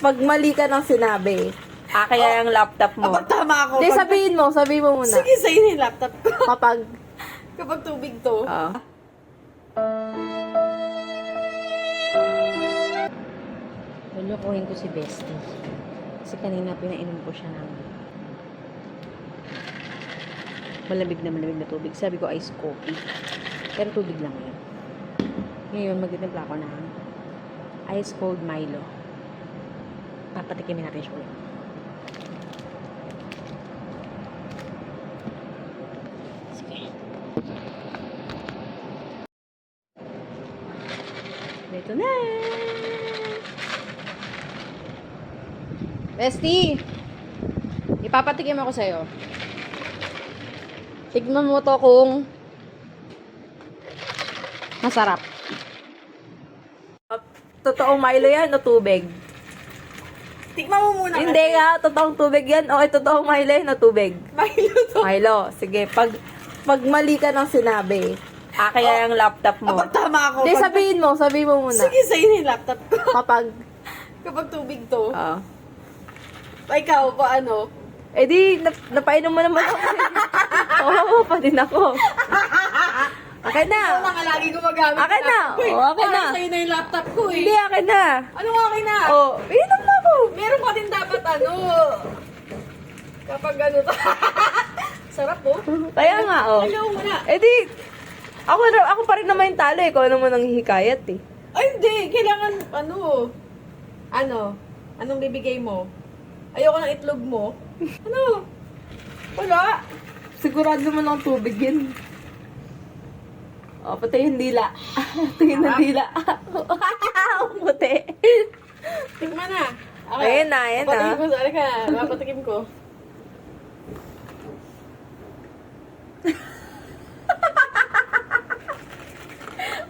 pag mali ka ng sinabi, kaya yung laptop mo. Kapag tama ako. Hindi, sabihin mo muna. Sige, sa'yo na yung laptop ko. Kapag tubig to. Lulukuhin ko si Bestie. Kasi kanina pinainom ko siya ng malamig na tubig. Sabi ko ice coffee. Pero tubig lang yun. Ngayon, magtitimpla ko ng ice cold Milo. Papatikimin natin siya ulit. Sige. Ito na! Bestie! Ipapatikim ako sa'yo. Tignan mo to kung masarap. totoong Milo yan o tubig? Tikman mo muna. Hindi nga, totoong tubig yan o totoong Milo yan o tubig? Milo to. Milo, sige, pag mali ka ng sinabi, kaya yung laptop mo. Kapag tama ako. Hindi, sabihin mo muna. Sige, sa'yo na yung laptop ko. Kapag tubig to. Ikaw, paano? eh di, napainom mo naman ako. Oo, pa din ako. Akin na. Ikaw na nga lagi gumagamit. Akin na. Akin na. Sa'yo na yung laptop ko eh. Hindi, akin na. Anong akin na? Inom na ako. Meron ka din dapat kapag sarap po. Kaya nga, Ayaw mo na. Eh di, ako pa rin naman yung talo eh. Ikaw naman ang hikayat eh. Ay, hindi. Kailangan, anong bibigay mo? Ayoko ng itlog mo. Wala. Sigurado mo ng tubig yun. Pati yung dila. Tingin na dila. Puti. Tikman na. Ayan na, ayan na. Papatikim ko. Saan ka? Papatikim ko.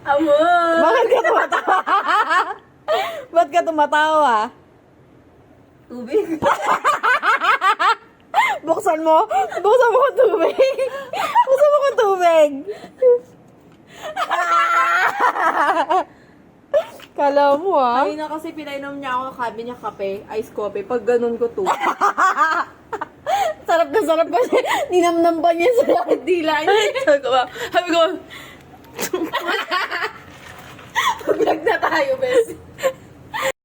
Amor! Bakit ka tumatawa? Ba't ka tumatawa? Tubig. Buksan mo ang tubig. Buksan mo ang tubig. Kala mo Ay na kasi pinainom niya ako, sabi niya kape, ice coffee. Pag ganun ko tubig. Sarap pa siya. Ninamnam pa niya sa dila niya. Sabi ko, Vlog na tayo, bes.